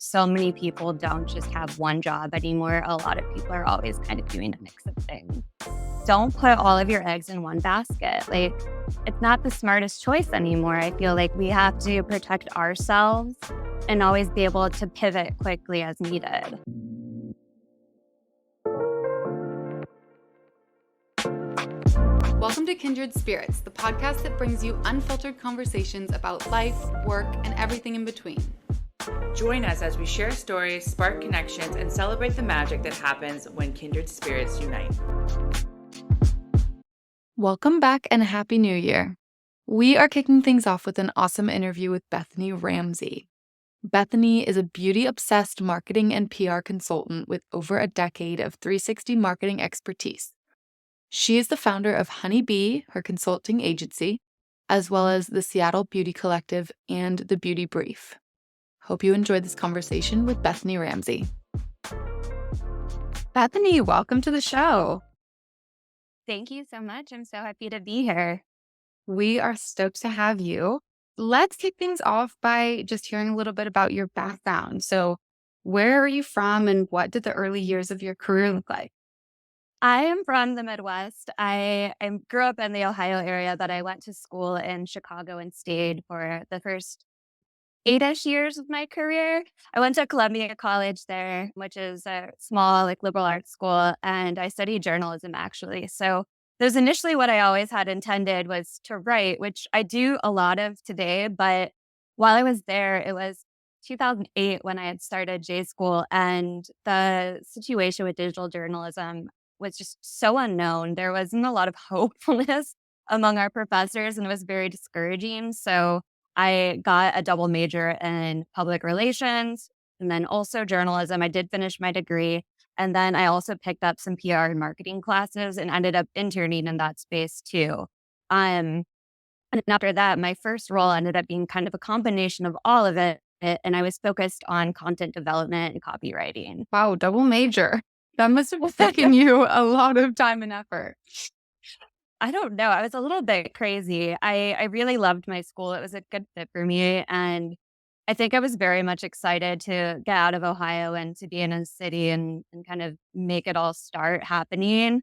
so many people don't just have one job anymore. A lot of people are always kind of doing a mix of things. Don't put all of your eggs in one basket. Like, it's not the smartest choice anymore. I feel like we have to protect ourselves and always be able to pivot quickly as needed. Welcome to Kindred Spirits, the podcast that brings you unfiltered conversations about life, work, and everything in between. Join us as we share stories, spark connections, and celebrate the magic that happens when kindred spirits unite. Welcome back and Happy New Year. We are kicking things off with an awesome interview with Bethany Ramsay. Bethany is a beauty-obsessed marketing and PR consultant with over a decade of 360 marketing expertise. She is the founder of Honey Bee, her consulting agency, as well as the Seattle Beauty Collective and the Beauty Brief. Hope you enjoyed this conversation with Bethany Ramsay. Bethany, welcome to the show. Thank you so much. I'm so happy to be here. We are stoked to have you. Let's kick things off by just hearing a little bit about your background. So, where are you from and what did the early years of your career look like? I am from the Midwest. I grew up in the Ohio area, but I went to school in Chicago and stayed for the first 8-ish years of my career. I went to Columbia College there, which is a small, liberal arts school, and I studied journalism, actually. So that was initially what I always had intended, was to write, which I do a lot of today. But while I was there, it was 2008 when I had started J School, and the situation with digital journalism was just so unknown. There wasn't a lot of hopefulness among our professors, and it was very discouraging. So I got a double major in public relations and then also journalism. I did finish my degree. And then I also picked up some PR and marketing classes and ended up interning in that space too. And after that, my first role ended up being kind of a combination of all of it. And I was focused on content development and copywriting. Wow, double major. That must have taken you a lot of time and effort. I don't know. I was a little bit crazy. I really loved my school. It was a good fit for me. And I think I was very much excited to get out of Ohio and to be in a city and kind of make it all start happening.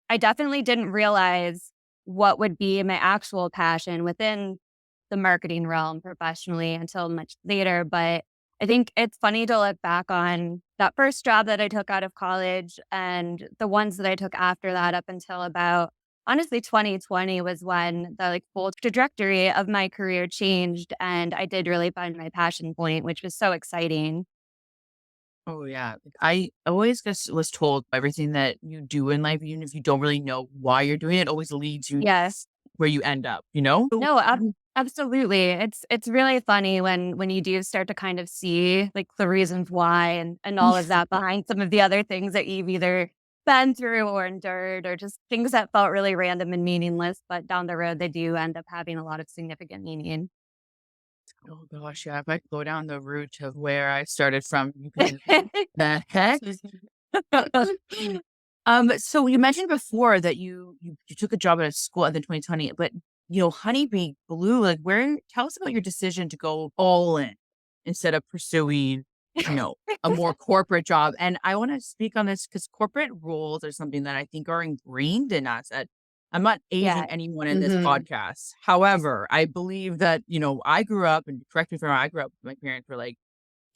I definitely didn't realize what would be my actual passion within the marketing realm professionally until much later. But I think it's funny to look back on that first job that I took out of college and the ones that I took after that up until about, honestly, 2020 was when the full trajectory of my career changed, and I did really find my passion point, which was so exciting. Oh, yeah. I always just was told everything that you do in life, even if you don't really know why you're doing it, always leads you Yes. where you end up, you know? No, absolutely. It's really funny when you do start to kind of see the reasons why and all of that behind some of the other things that you've either been through or endured, or just things that felt really random and meaningless, but down the road they do end up having a lot of significant meaning. Oh gosh, yeah. If I could go down the route of where I started from, you can the heck? So you mentioned before that you took a job at a school in 2020, but Honeybee Blue, tell us about your decision to go all in instead of pursuing, a more corporate job. And I want to speak on this because corporate roles are something that I think are ingrained in us. I'm not aging Yeah. anyone in this podcast. However, I believe that, I grew up, and correct me if I'm wrong, I grew up, my parents were like,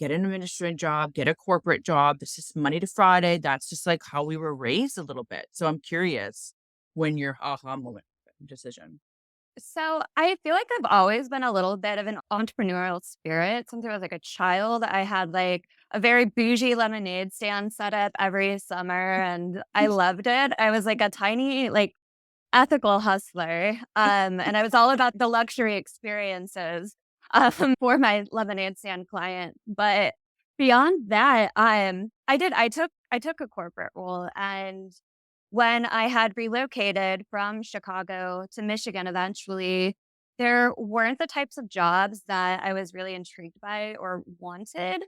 get an administrative job, get a corporate job. This is Monday to Friday. That's just how we were raised a little bit. So I'm curious when your aha moment decision. So I feel like I've always been a little bit of an entrepreneurial spirit. Since I was a child, I had a very bougie lemonade stand set up every summer, and I loved it. I was a tiny, ethical hustler. And I was all about the luxury experiences for my lemonade stand client. But beyond that, I took a corporate role. And when I had relocated from Chicago to Michigan eventually, there weren't the types of jobs that I was really intrigued by or wanted.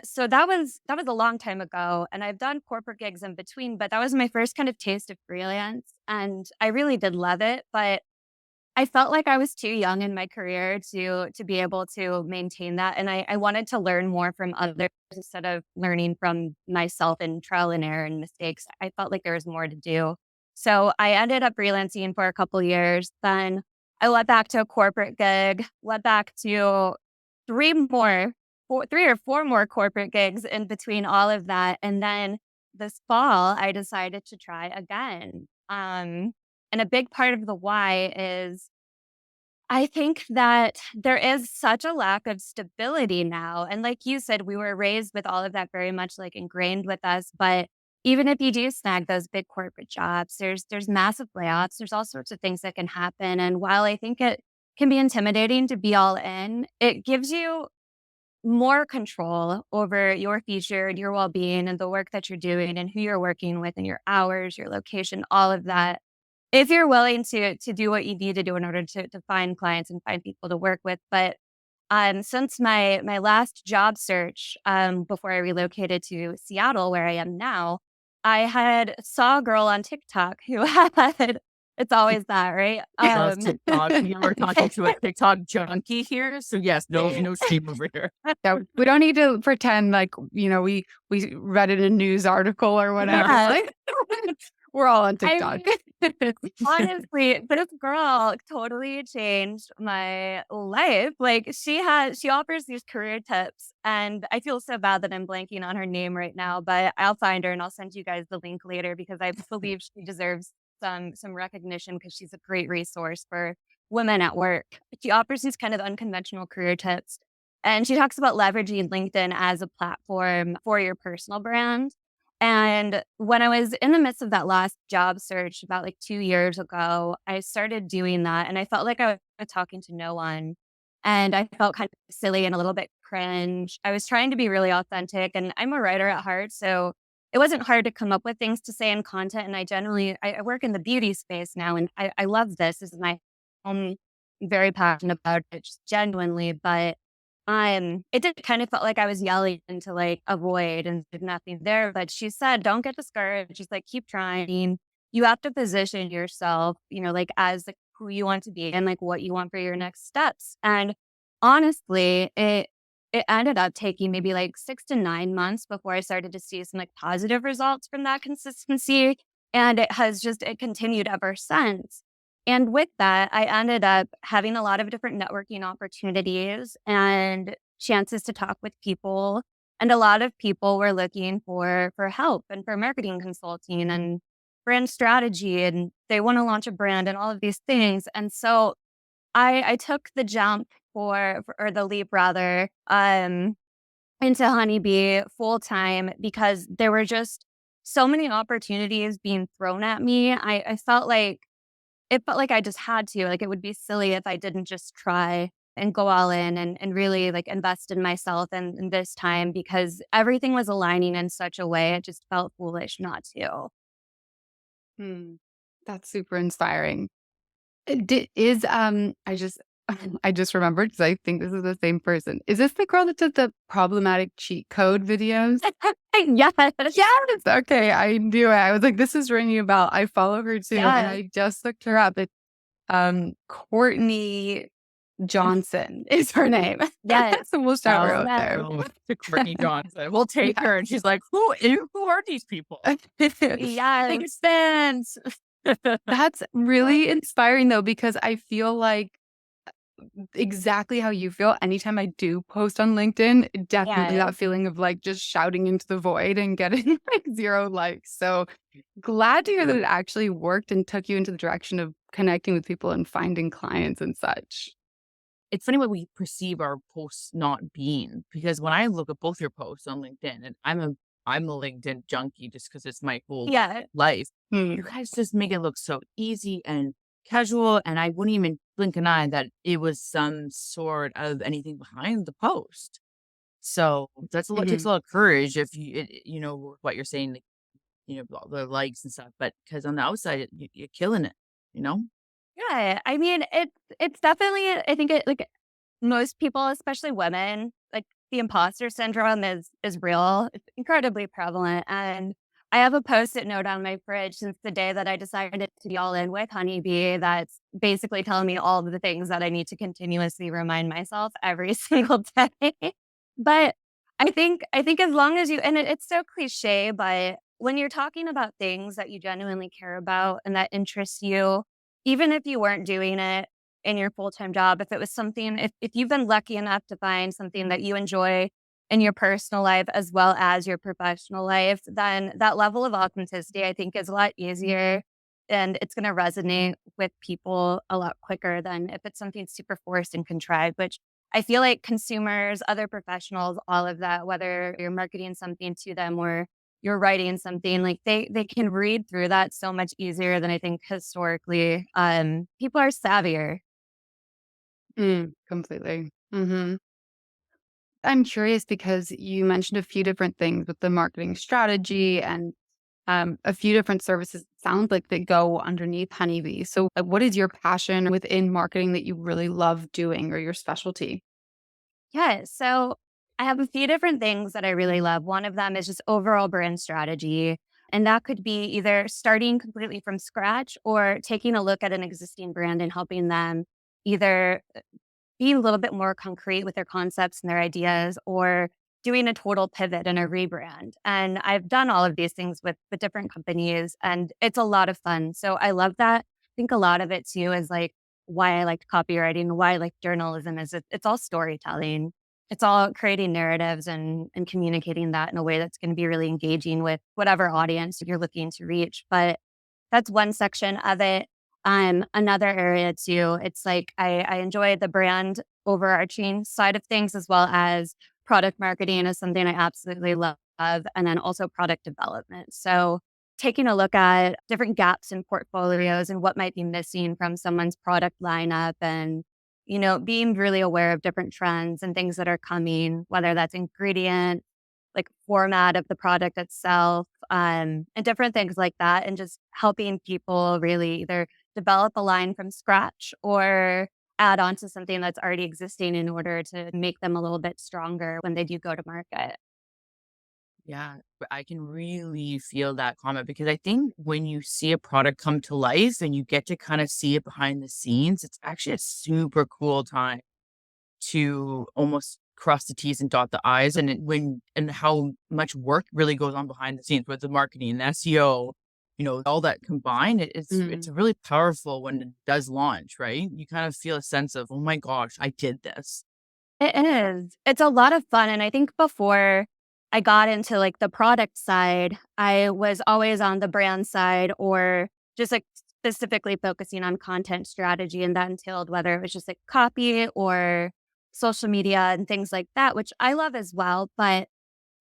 So that was a long time ago, and I've done corporate gigs in between, but that was my first kind of taste of freelance, and I really did love it. But I felt like I was too young in my career to be able to maintain that, and I wanted to learn more from others instead of learning from myself and trial and error and mistakes. I felt like there was more to do. So I ended up freelancing for a couple years. Then I went back to a corporate gig, went back to 3 more 3 or 4 more corporate gigs in between all of that, and then this fall, I decided to try again. And a big part of the why is I think that there is such a lack of stability now. And like you said, we were raised with all of that very much like ingrained with us. But even if you do snag those big corporate jobs, there's massive layoffs. There's all sorts of things that can happen. And while I think it can be intimidating to be all in, it gives you more control over your future and your well-being and the work that you're doing and who you're working with and your hours, your location, all of that. If you're willing to do what you need to do in order to find clients and find people to work with. But since my last job search, before I relocated to Seattle, where I am now, I had saw a girl on TikTok who had it's always that, right? Love TikTok. You were talking to a TikTok junkie here. So yes, no shame over here. Yeah, we don't need to pretend like, we read it in a news article or whatever. Yeah. Like, we're all on TikTok. Honestly, this girl totally changed my life. Like she offers these career tips, and I feel so bad that I'm blanking on her name right now, but I'll find her and I'll send you guys the link later because I believe she deserves some recognition because she's a great resource for women at work. She offers these kind of unconventional career tips, and she talks about leveraging LinkedIn as a platform for your personal brand. And when I was in the midst of that last job search about like 2 years ago, I started doing that and I felt like I was talking to no one. And I felt kind of silly and a little bit cringe. I was trying to be really authentic and I'm a writer at heart. So it wasn't hard to come up with things to say in content. And I work in the beauty space now and I love this. This is my home. I'm very passionate about it just genuinely. But it did kind of felt like I was yelling into like a void and there's nothing there. But she said, don't get discouraged. She's like, keep trying. You have to position yourself, like as like who you want to be and like what you want for your next steps. And honestly, it ended up taking maybe like 6 to 9 months before I started to see some like positive results from that consistency. And it continued ever since. And with that, I ended up having a lot of different networking opportunities and chances to talk with people. And a lot of people were looking for help and for marketing consulting and brand strategy. And they want to launch a brand and all of these things. And so I took the jump or the leap rather, into Honeybee full time because there were just so many opportunities being thrown at me. I felt like it felt like I just had to, like, it would be silly if I didn't just try and go all in and really, like, invest in myself and in this time because everything was aligning in such a way, it just felt foolish not to. Hmm. That's super inspiring. I just remembered because I think this is the same person. Is this the girl that did the problematic cheat code videos? Yes. Yes. Okay, I knew it. I was like, this is ringing a bell. I follow her too, and Yes. I just looked her up. It's Courtney Johnson is her name. Yes. So we'll start Oh, right Yes. there. no, to Courtney Johnson. We'll take her. And she's like, who are these people? Yes. Makes sense. That's really inspiring though, because I feel like exactly how you feel. Anytime I do post on LinkedIn, definitely Yes. that feeling of like just shouting into the void and getting like 0 likes. So glad to hear that it actually worked and took you into the direction of connecting with people and finding clients and such. It's funny what we perceive our posts not being, because when I look at both your posts on LinkedIn, and I'm a LinkedIn junkie just because it's my whole Yeah. life. Hmm. You guys just make it look so easy and casual, and I wouldn't even blink an eye that it was some sort of anything behind the post. So that's a lot. Takes Mhm. a lot of courage if you know what you're saying, like, all the likes and stuff. But because on the outside, you're killing it. You know. Yeah. I mean, it's definitely I think it like most people, especially women, like the imposter syndrome is real. It's incredibly prevalent. And I have a Post-it note on my fridge since the day that I decided to be all in with Honeybee that's basically telling me all of the things that I need to continuously remind myself every single day. But I think as long as you and it's so cliche, but when you're talking about things that you genuinely care about and that interests you, even if you weren't doing it in your full-time job, if it was something if you've been lucky enough to find something that you enjoy in your personal life as well as your professional life, then that level of authenticity, I think, is a lot easier and it's going to resonate with people a lot quicker than if it's something super forced and contrived, which I feel like consumers, other professionals, all of that, whether you're marketing something to them or you're writing something, like they can read through that so much easier than I think historically. People are savvier. Completely. I'm curious because you mentioned a few different things with the marketing strategy and a few different services, it sounds like, that go underneath Honeybee. So, what is your passion within marketing that you really love doing or your specialty? Yeah. So I have a few different things that I really love. One of them is just overall brand strategy. And that could be either starting completely from scratch or taking a look at an existing brand and helping them either be a little bit more concrete with their concepts and their ideas or doing a total pivot and a rebrand. And I've done all of these things with different companies and it's a lot of fun. So I love that. I think a lot of it too is like why I liked copywriting, why I like journalism is it's all storytelling. It's all creating narratives and communicating that in a way that's going to be really engaging with whatever audience you're looking to reach. But that's one section of it. Another area too, it's like I enjoy the brand overarching side of things as well as product marketing is something I absolutely love. And then also product development. So taking a look at different gaps in portfolios and what might be missing from someone's product lineup and, being really aware of different trends and things that are coming, whether that's ingredient, like format of the product itself, and different things like that. And just helping people really either develop a line from scratch or add on to something that's already existing in order to make them a little bit stronger when they do go to market. Yeah, but I can really feel that comment because I think when you see a product come to life and you get to kind of see it behind the scenes, it's actually a super cool time to almost cross the T's and dot the I's and how much work really goes on behind the scenes with the marketing and SEO, all that combined, it's really powerful when it does launch, right? You kind of feel a sense of, oh my gosh, I did this. It is. It's a lot of fun, and I think before I got into, like, the product side, I was always on the brand side or just, like, specifically focusing on content strategy, and that entailed whether it was just, like, copy or social media and things like that, which I love as well, but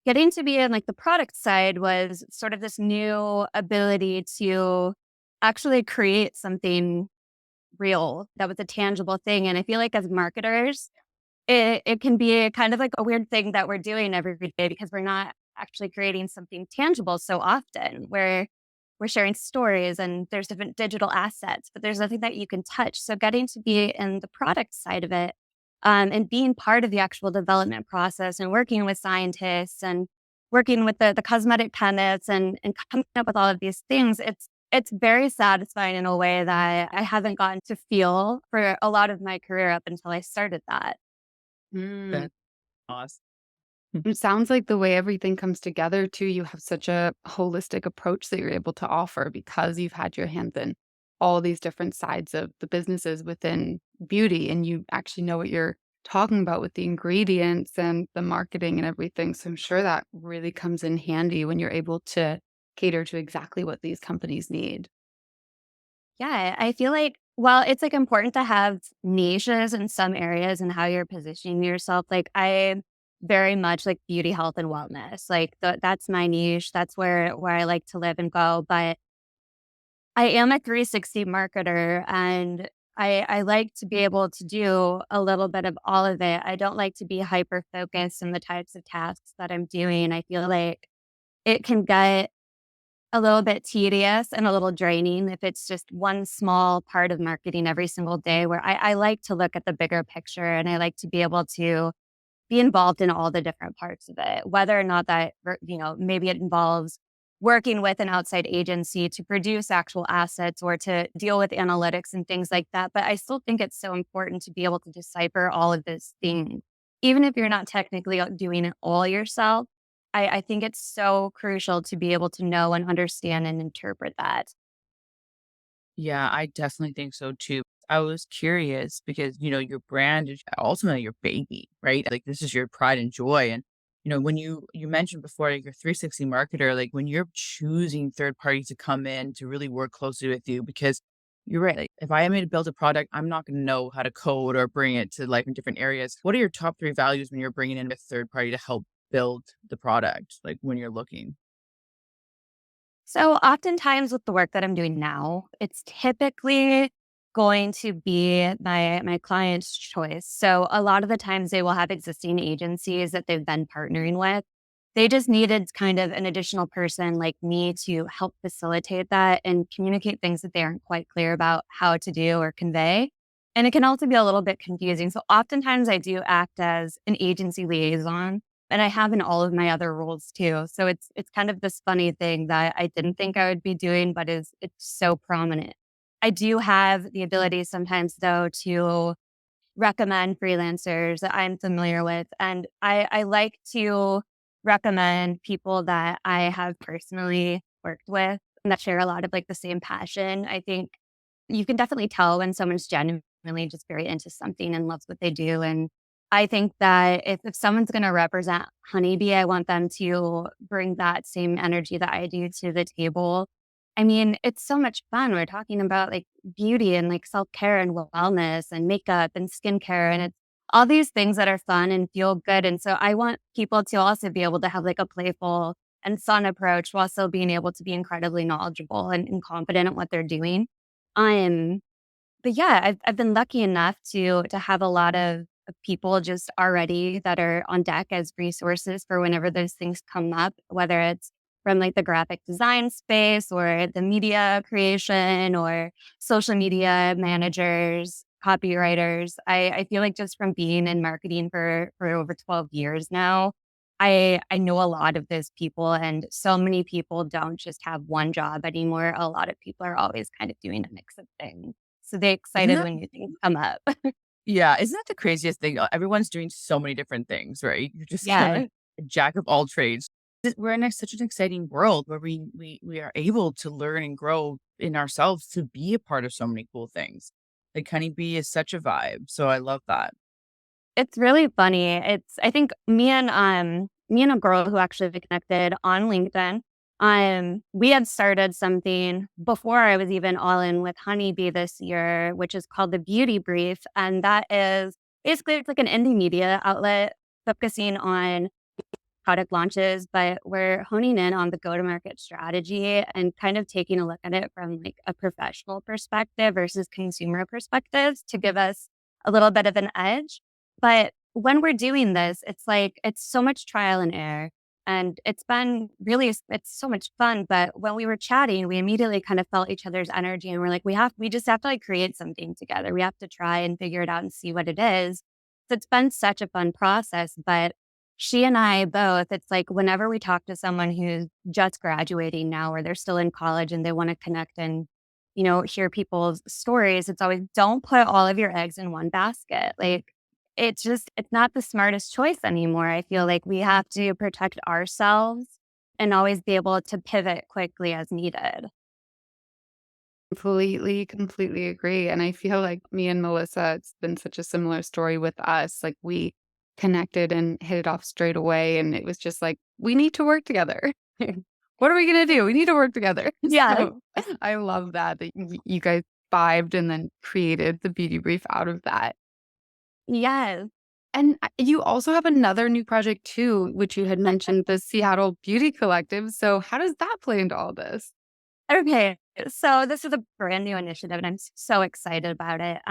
getting to be in, like, the product side was sort of this new ability to actually create something real that was a tangible thing, and I feel like as marketers it can be kind of like a weird thing that we're doing every day because we're not actually creating something tangible so often. We're sharing stories and there's different digital assets, but there's nothing that you can touch. So getting to be in the product side of it, and being part of the actual development process and working with scientists and working with the cosmetic chemists and coming up with all of these things, it's very satisfying in a way that I haven't gotten to feel for a lot of my career up until I started that. Mm. That's awesome. It sounds like the way everything comes together too, you have such a holistic approach that you're able to offer because you've had your hands in all these different sides of the businesses within beauty and you actually know what you're talking about with the ingredients and the marketing and everything. So I'm sure that really comes in handy when you're able to cater to exactly what these companies need. Yeah, I feel like while it's like important to have niches in some areas and how you're positioning yourself, like I very much like beauty, health, and wellness. Like that's my niche. That's where I like to live and go. But I am a 360 marketer and I like to be able to do a little bit of all of it. I don't like to be hyper focused in the types of tasks that I'm doing. I feel like it can get a little bit tedious and a little draining if it's just one small part of marketing every single day where I like to look at the bigger picture and I like to be able to be involved in all the different parts of it, whether or not that, maybe it involves working with an outside agency to produce actual assets or to deal with analytics and things like that. But I still think it's so important to be able to decipher all of those things. Even if you're not technically doing it all yourself, I think it's so crucial to be able to know and understand and interpret that. Yeah, I definitely think so too. I was curious because, your brand is ultimately your baby, right? Like this is your pride and joy. And, when you mentioned before, like, you're 360 marketer, like when you're choosing third parties to come in to really work closely with you, because you're right. Like if I am to build a product, I'm not going to know how to code or bring it to life in different areas. What are your top three values when you're bringing in a third party to help build the product? Like when you're looking. So oftentimes with the work that I'm doing now, it's typically going to be my client's choice. So a lot of the times they will have existing agencies that they've been partnering with. They just needed kind of an additional person like me to help facilitate that and communicate things that they aren't quite clear about how to do or convey. And it can also be a little bit confusing. So oftentimes I do act as an agency liaison, and I have in all of my other roles too. So it's kind of this funny thing that I didn't think I would be doing, but it's so prominent. I do have the ability sometimes though to recommend freelancers that I'm familiar with. And I like to recommend people that I have personally worked with and that share a lot of like the same passion. I think you can definitely tell when someone's genuinely just very into something and loves what they do. And I think that if someone's going to represent Honeybee, I want them to bring that same energy that I do to the table. I mean, it's so much fun. We're talking about like beauty and like self care and wellness and makeup and skincare. And it's all these things that are fun and feel good. And so I want people to also be able to have like a playful and fun approach while still being able to be incredibly knowledgeable and confident at what they're doing. Um, but yeah, I've been lucky enough to have a lot of people just already that are on deck as resources for whenever those things come up, whether it's from like the graphic design space or the media creation or social media managers, copywriters. I feel like just from being in marketing for over 12 years now, I know a lot of those people, and so many people don't just have one job anymore. A lot of people are always kind of doing a mix of things. So they Isn't excited that when new things come up. Yeah, isn't that the craziest thing? Everyone's doing so many different things, right? You're just kind of Yeah. like a jack of all trades. We're in such an exciting world where we are able to learn and grow in ourselves to be a part of so many cool things. Like Honeybee is such a vibe, so I love that. It's really funny. I think me and a girl who actually we connected on LinkedIn, we had started something before I was even all in with Honeybee this year, which is called the Beauty Brief. And that is basically it's like an indie media outlet focusing on product launches, but we're honing in on the go-to-market strategy and kind of taking a look at it from like a professional perspective versus consumer perspectives to give us a little bit of an edge. But when we're doing this, it's like it's so much trial and error. And it's so much fun. But when we were chatting, we immediately kind of felt each other's energy and we're like, we just have to like create something together. We have to try and figure it out and see what it is. So it's been such a fun process. But she and I both, it's like whenever we talk to someone who's just graduating now or they're still in college and they want to connect and, hear people's stories, it's always don't put all of your eggs in one basket. Like it's not the smartest choice anymore. I feel like we have to protect ourselves and always be able to pivot quickly as needed. Completely agree. And I feel like me and Melissa, it's been such a similar story with us. Like we connected and hit it off straight away. And it was just like, we need to work together. What are we going to do? We need to work together. Yeah. So I love that you guys vibed and then created the beauty brief out of that. Yes. And you also have another new project too, which you had mentioned, the Seattle Beauty Collective. So how does that play into all this? Okay. So this is a brand new initiative and I'm so excited about it.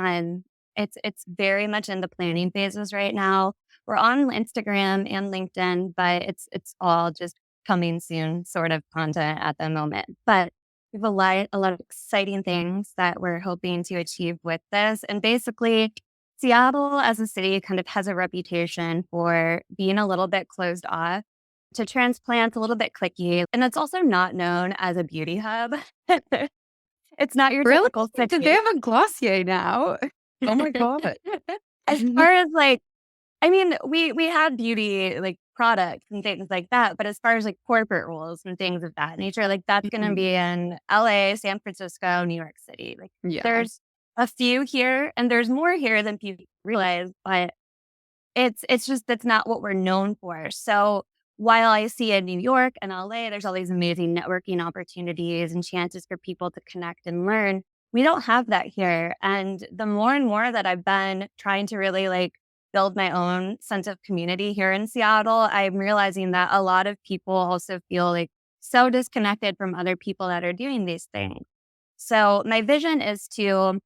It's very much in the planning phases right now. We're on Instagram and LinkedIn, but it's all just coming soon sort of content at the moment. But we have a lot of exciting things that we're hoping to achieve with this. And basically, Seattle as a city kind of has a reputation for being a little bit closed off to transplants, a little bit clicky. And it's also not known as a beauty hub. It's not your Really? typical Do city. they have a Glossier now? Oh my God. As far as like, I mean, we have beauty like products and things like that, but as far as like corporate roles and things of that nature, like that's going to Mhm. be in LA, San Francisco, New York City. Like Yeah. there's a few here, and there's more here than people realize, but it's just that's not what we're known for. So while I see in New York and LA, there's all these amazing networking opportunities and chances for people to connect and learn. We don't have that here. And the more and more that I've been trying to really like build my own sense of community here in Seattle, I'm realizing that a lot of people also feel like so disconnected from other people that are doing these things. So my vision is to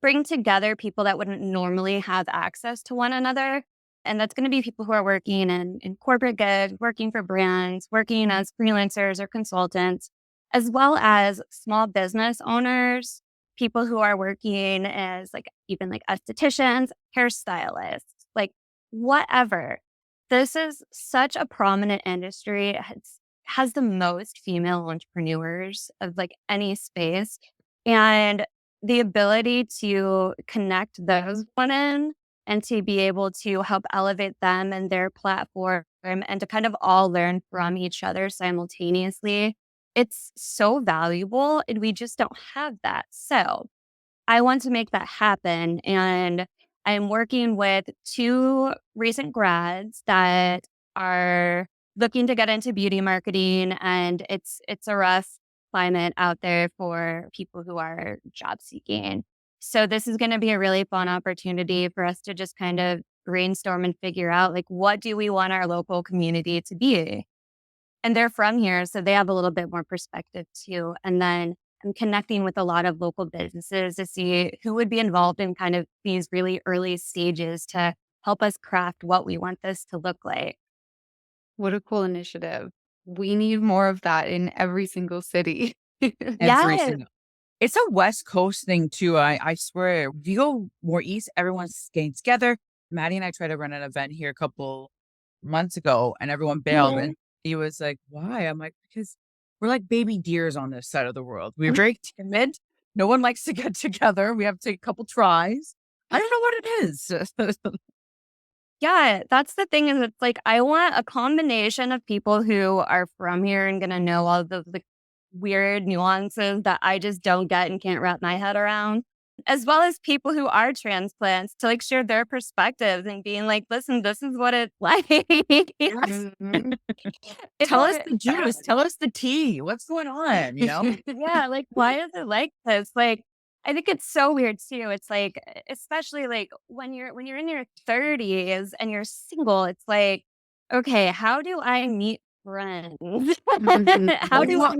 bring together people that wouldn't normally have access to one another. And that's going to be people who are working in corporate good, working for brands, working as freelancers or consultants, as well as small business owners, people who are working as like even like estheticians, hairstylists, like whatever. This is such a prominent industry. Has the most female entrepreneurs of like any space. And the ability to connect those women and to be able to help elevate them and their platform and to kind of all learn from each other simultaneously. It's so valuable, and we just don't have that. So I want to make that happen. And I'm working with two recent grads that are looking to get into beauty marketing. And it's a rough climate out there for people who are job seeking. So this is going to be a really fun opportunity for us to just kind of brainstorm and figure out like what do we want our local community to be? And they're from here, so they have a little bit more perspective too. And then I'm connecting with a lot of local businesses to see who would be involved in kind of these really early stages to help us craft what we want this to look like. What a cool initiative. We need more of that in every single city. Every Yes. single. It's a West Coast thing too. I swear, if you go more east, everyone's getting together. Maddie and I tried to run an event here a couple months ago, and everyone bailed. Mhm. And he was like, "Why?" I'm like, "Because we're like baby deers on this side of the world. We're very timid. No one likes to get together. We have to take a couple tries. I don't know what it is." Yeah, that's the thing is it's like I want a combination of people who are from here and gonna know all the weird nuances that I just don't get and can't wrap my head around, as well as people who are transplants to like share their perspectives and being like, listen, this is what it's like. Mhm. It's Tell us what the juice. Tell us the tea. What's going on? You know? yeah, like why is it like this? Like I think it's so weird too. It's like especially like when you're in your 30s and you're single, it's like, okay, how do I meet friends? Mhm. how do I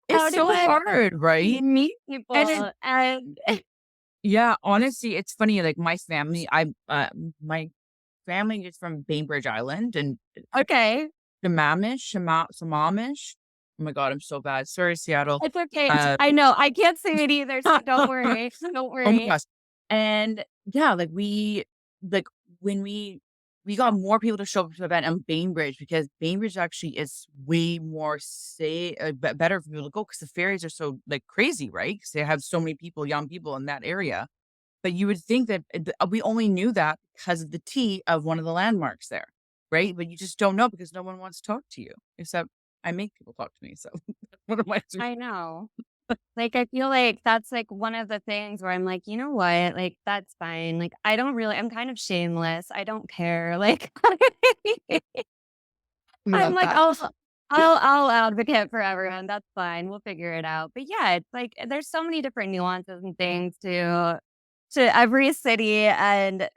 how It's do so I hard, right? meet And it, people? And yeah, honestly, it's funny. Like my family is from Bainbridge Island and okay, Sammamish. Oh my God, I'm so bad. Sorry, Seattle. it's okay. Uh, I know I can't say it either, so don't worry. Don't oh my worry. gosh. And yeah, like when we got more people to show up to the event in Bainbridge because Bainbridge actually is way more better for people to go because the ferries are so like crazy, right? Because they have so many people, young people in that area. But you would think that we only knew that because of the T of one of the landmarks there, right? But you just don't know because no one wants to talk to you, except I make people talk to me. So what am I doing? I know. Like, I feel like that's, like, one of the things where I'm like, "You know what? Like, that's fine." Like, I don't really I'm kind of shameless. I don't care. Like, I'm Love like, that. I'll advocate for everyone. That's fine. We'll figure it out." But, yeah, it's like there's so many different nuances and things to every city, and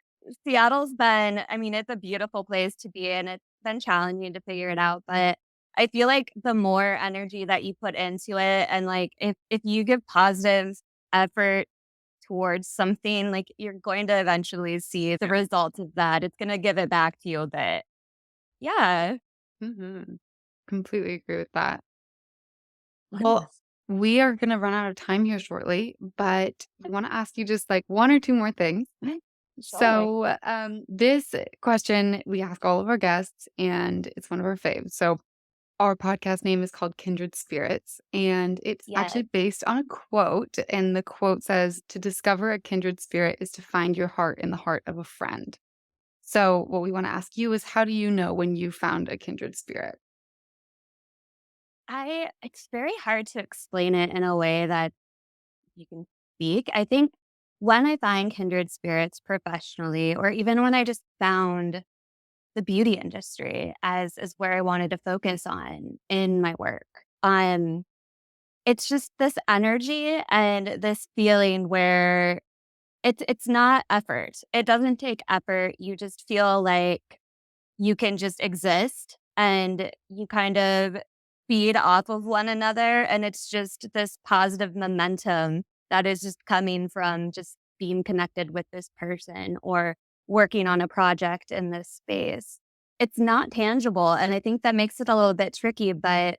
Seattle's been I mean, it's a beautiful place to be in. It's been challenging to figure it out, but I feel like the more energy that you put into it and, like, if you give positive effort towards something, like, you're going to eventually see the results of that. It's gonna give it back to you a bit. Yeah. Mhm. Completely agree with that. Well, Goodness. we are gonna run out of time here shortly, but I wanna ask you just, like, 1 or 2 more things. So, this question we ask all of our guests, and it's one of our faves. So, our podcast name is called Kindred Spirits, and it's Yes. actually based on a quote. And the quote says, "To discover a kindred spirit is to find your heart in the heart of a friend." So, what we want to ask you is, how do you know when you found a kindred spirit? It's very hard to explain it in a way that you can speak. I think when I find kindred spirits professionally, or even when I just found the beauty industry as where I wanted to focus on in my work. It's just this energy and this feeling where it's not effort. It doesn't take effort. You just feel like you can just exist and you kind of feed off of one another. And it's just this positive momentum that is just coming from just being connected with this person or working on a project in this space. It's not tangible. And I think that makes it a little bit tricky, but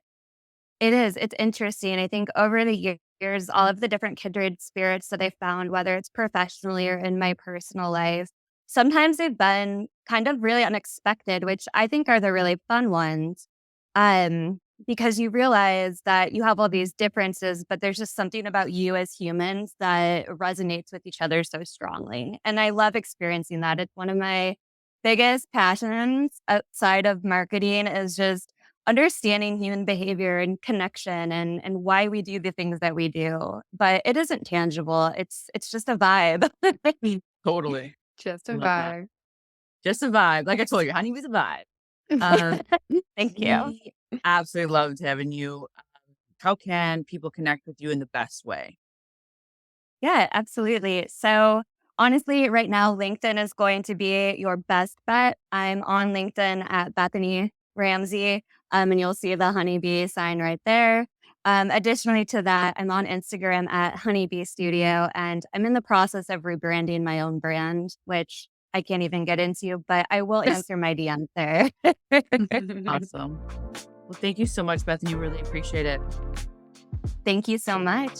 it's interesting. I think over the years, all of the different kindred spirits that I found, whether it's professionally or in my personal life, sometimes they've been kind of really unexpected, which I think are the really fun ones. Um, because you realize that you have all these differences, but there's just something about you as humans that resonates with each other so strongly. And I love experiencing that. It's one of my biggest passions outside of marketing is just understanding human behavior and connection and why we do the things that we do. But it isn't tangible. It's just a vibe. Totally. Just a Love that. vibe. Just a vibe. Like I told you, honey was a vibe. Um, Thank you. we absolutely loved having you. How can people connect with you in the best way? Yeah, absolutely. So honestly, right now, LinkedIn is going to be your best bet. I'm on LinkedIn at Bethany Ramsay, and you'll see the honeybee sign right there. Additionally to that, I'm on Instagram at Honeybee Studio, and I'm in the process of rebranding my own brand, which I can't even get into, but I will answer my DMs there. Awesome. Well, thank you so much, Bethany. Really appreciate it. Thank you so much.